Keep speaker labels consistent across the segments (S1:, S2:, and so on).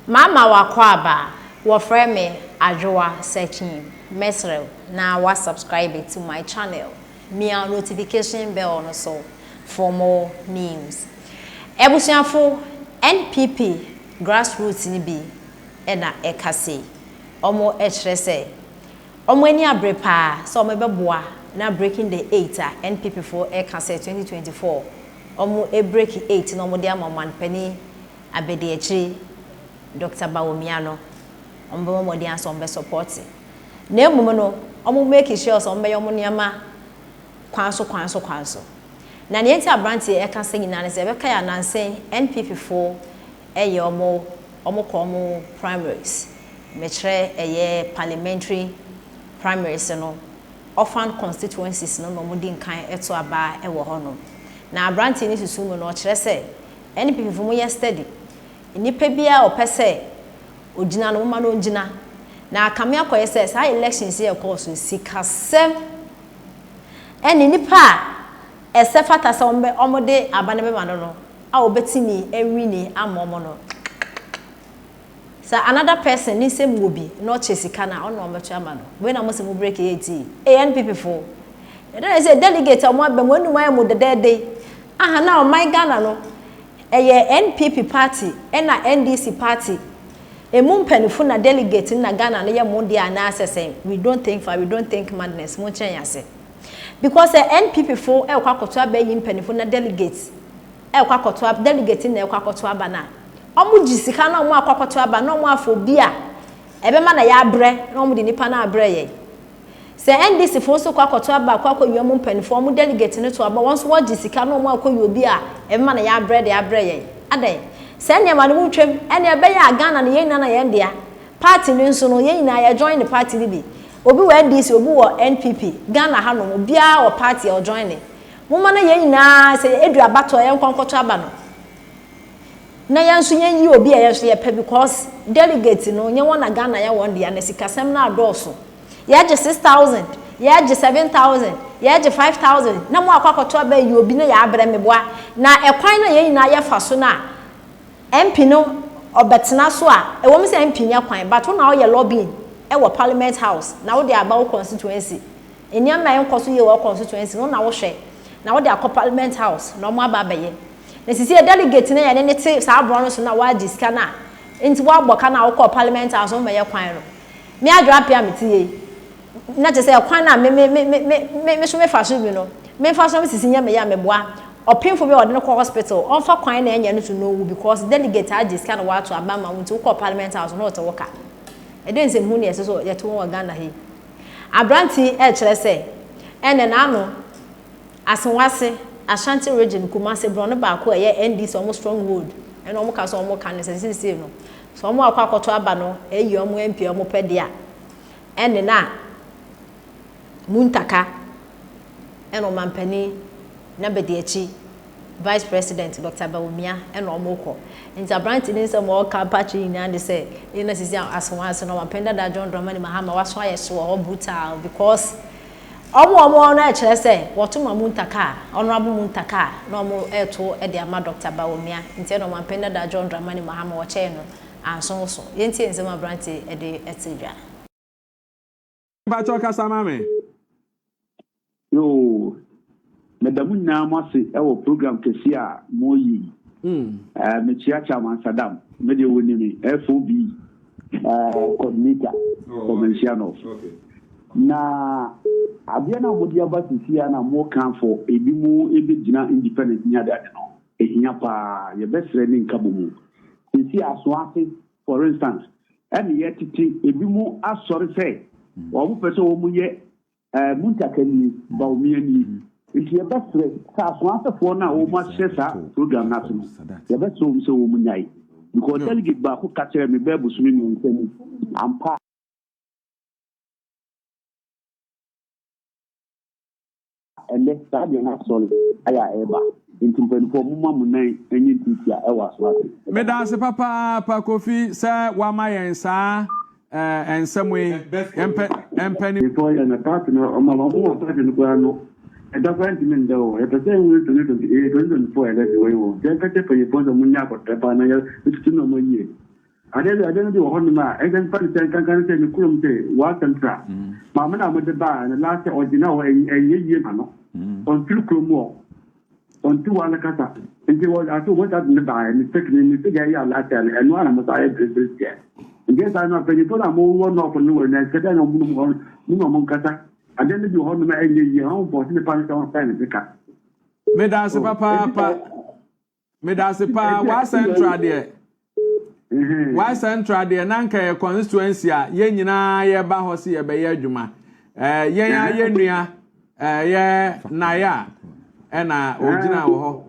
S1: Mama wakwaba wofre me adwoa searching mesrel na wa subscribe to my channel. Me a notification bell no so for more news. Ebusuafo NPP grassroots ni bi na ekase. Omo ekire se omo ani abre pa so omo beboa na breaking the 8 NPP for ekase 2024. Omo e break 8 na omo de amaman pani abede ekire Dr. Bawumia no ombo mo de anso mbe support na emum no omo make sure so mbe yomo niama kwanso na ne enti abrante e ka se nyina ne se be ka ya nansen NPP4 eye omo ko primaries me kire eye parliamentary primaries no orphan constituencies no mo di nkan eto aba e wo ho no na abrante ni susu mu no kire se NPP4 mo ye steady nipa bia opese ogina no ma no ngina na akame akoye se sa elections here course sikasem eni nipa esefata se omode abane be ma no a obetimi ewini amomo no sa another person ni se muobi no chesika na ono ometo ama no we na mo se mu break 80 ANPP4 dey say delegate omo abem wonu mai mu dedede aha na o mai Ghana no eye NPP party na NDC party emu mpanifo na delegate na Ghana na ye mo dia na asese we don't think madness mo chen yase because NPP4 e kwa koto aba yi mpanifo na delegate e kwa koto aba delegate na e kwa koto aba na omu jisika na omu akwa koto aba na omu afobia ebe ma na ya abre na omu di nipa na abre ye se NDC fo so kwa koto aba kwa koyo mu mpanifo omu delegate ne to aba wonso wo jisika na omu akoyo bi a ebe ma na ya abre de abre ye adan se ne ma no mu twem ene ebe ya Ghana na ye na ye ndia party ni nso no ye nyina ya join the party ni bi obi wo NDC obi wo NPP Ghana ha no bia wo party o join ni mo ma na ye nyina se edu abato ye nkonkoto aba no na ya nso ye yi obi a ye so ye pe because delegate no nye wona Ghana ya won dia na sikasem na adoso ya je 6,000 ya je 7,000 ya je 5,000 na mo akwakoto aba yi obi na ya abre meboa na ekwan na ye nyina ya fa so na MP no obetena so a ewo me se MP nya kwan but na o ye lobbying e wo parliament house na wo de aba wo constituency enya ma en koso ye wo constituency no na wo hwe na wo de akọ parliament house na mo aba abaye na sisi delegate na ya ne te sa abro no so na wa jiska na enti wo agboka na wo kọ parliament house mo ye kwan no me adwa apia metie na je se kwan na me so me fa so bi no me fa so me sisi nya me ya meboa opinfo be odene ko hospital onfa kwan na enya no to no because delegate ajiska na wa to abama wonti wo kọ parliament house no to woka eden se hu ne ese so ye to wo Ghana he abranti e kire se ene na ano asenwase Ashanti region Kumasi Brono ba ko ye NDC omo stronghold ene omo ka so omo kan se sisi no so omo akwa akoto aba no eyi omo MP omo pedia ene na Muntaka ene omo mampani na bedi echi Vice President Dr. Bawumia ene omo ko nti abranti ni se mo ka patchi ni ande se ina sisi asenwase no mampenda da John Dramani Mahama waso aye so ho brutal because omo na ekire se wotuma Muntaka honorable Muntaka na omo eto e de ama Dr. Bawumia nti no mampenda da John Dramani Mahama wo che no anso so yenti enzema branch e de etidwa
S2: ba choka samame
S3: yo medamu na amase e wo program kesi a moyi me chiacha Sadam me de woni mi FOB coordinator conventional na abia na modi abasisi na mo kan for ebimu ebegina independent nya dade no ehia pa ye besre ni nka bomu sisi aso ase for instance and ye titi ebimu asori say o mu pese o mu ye Muntaka ni Bawumia ni nti ye besre sa aso ase for na o mu ahesa program na so ye besre o mu se o mu nyai because delegate ba ko ka kire me bebu sumi ni nsemi ampa ele sabe na solo aya eba intimpen fo mumma munan enyi titia e waso ate
S2: me da se papa pa Kofi se wa ma yen sa ensemwe empeni
S3: before ya na part na omama mo part ni kwa no e da fa intimen da o e ta se we 2024 ele de we wo je ka te pe po so munya ko te pa na ya itu no mo yi I don't do on my and can say the Kurum day, what and trap. Mamma with the bar and the last original a year, on 2 more, on 2 other cata. And he was at what up in the bar and taking the figure later and one of the items yet. Against I'm not very good, I'm one off and new and I said, I don't know, Cata. I didn't do on my year home for the punish on the cat.
S2: Medasi papa, Medasi pa, what's central there? Why central there? Nanka constituency, Yenina, ye bahosi, ye be juma. Yenya, ye Naya, and original.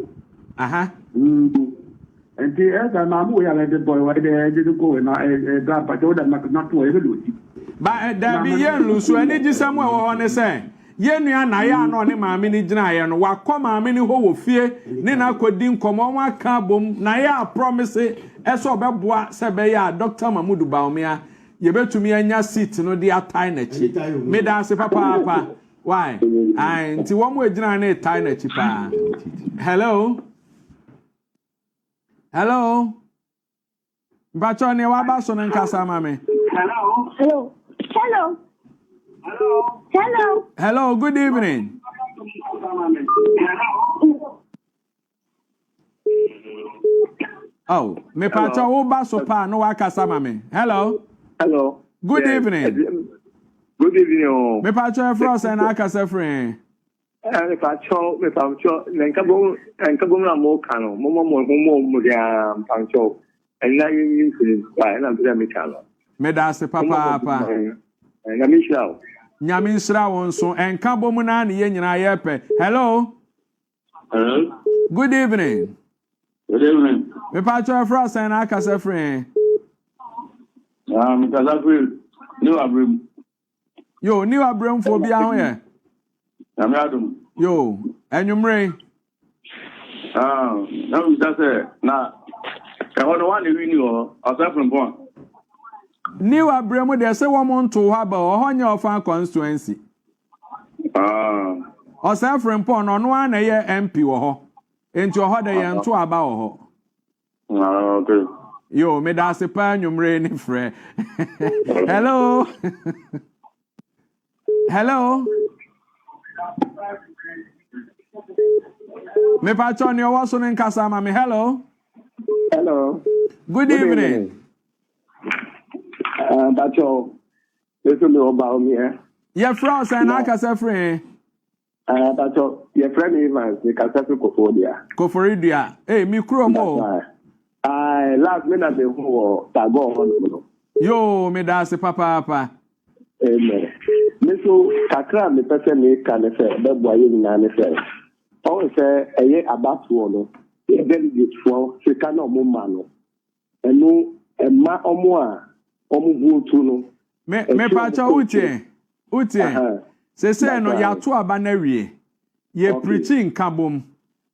S2: Aha. And the other Mamu, I let the boy, why they didn't go and I told them not to ever do it. But there be yen, so I need you somewhere on the same. Yenya Naya no ne maame ni gina ye no wakọ maame ni ho wo fie ne na akodi nkomo wa ka bom Naya promise eso obeboa se be ya Dr. Mamudu Bawumia ye betumi anya seat no de atai na chi me da se papa why ai nti wo mo gina na atai na chi pa. Hello Bacho ne wa ba so nkasa mame. Hello, good evening. Oh, me pacha wo ba so pa no wa kasa mame. Hello. Good evening.
S4: Good evening.
S2: Me pacha frost and akasa friend.
S4: Me pacha nenkabo na mo kano. Mo dia pancho. And na yin ba na be me kano.
S2: Me da se papa.
S4: Na mi shao.
S2: Nyamin sra won so enka bomu na ne ye nyina ye pe. Hello. Good evening. Me pacho frost and akasa friend.
S4: Kasa friend. New abrim.
S2: Yo, new abrim for bia ho ye.
S4: Na me adum.
S2: Yo, enwumre.
S4: Na we just say na ka hono one we ni o aside from born.
S2: New Abremu, they say woman to have a honey of our constituency. Or suffering pon on 1 year MP or into a hot day and 2 about
S4: okay.
S2: Yo, made us a pan you rainy friend. Hello. Me patron, you was on in Casamami. Hello. Good evening.
S4: That's all. Listen to Bawumia.
S2: Your friends and I can say friend.
S4: That's all. Your friend Evans, you can say
S2: Koforidia. Hey, me chromo.
S4: Last minute the whole tago.
S2: Yo, me da se papa.
S4: Amen. Me so kakra me pese me kan say be boy nyina ne say. O say eye abatuo no. E delegate for sika na omo ma no. Enu emma omo a
S2: me pacha utie se no ya to aba na wie ye preaching kabom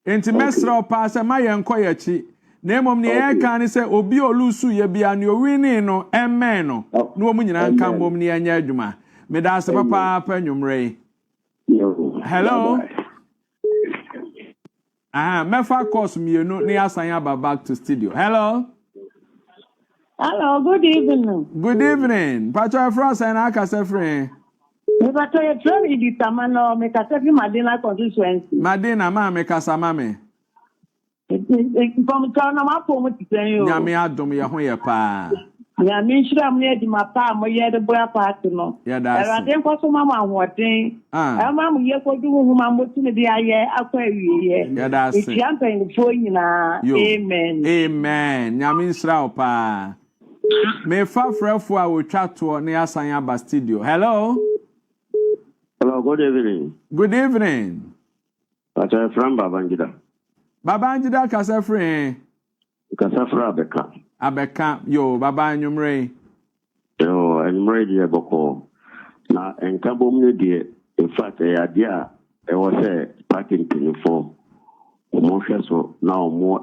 S2: enti mesra pa se ma ye nko ye chi na emom ne ye kan se obi olusu ye bia ne owini no amen no na omu nyina nka mom ne anya adwuma me da se papa nwumre. Hello. Mefa course mienu ne asan aba back to studio. Hello,
S5: good evening.
S2: Good evening. Pacho Frost and Akasa friend.
S5: Pacho, you try to determine make a certain Madina constituency.
S2: Madina, ma make a samame.
S5: From China, my phone to tell you.
S2: Yami Adom Yahoya pa.
S5: Yamin Shram near the Mapa, my year the boy party. Yeah, that's I think for some mamma watching. I'm here for doing whom I'm watching the air. Yeah, that's it. Champagne for you now. Amen.
S2: Yamin Shroud pa. Me fa frefo a wo twa to ne asan aba studio. Hello,
S4: good evening.
S2: Good evening.
S4: That's from
S2: Babangida kasa friend.
S4: Kasa fra
S2: Abeka yo baba nyumre.
S4: Yo nyumre die boko. Na enka bom ne die in fact e adia e wo se parking for omo hwe so na omo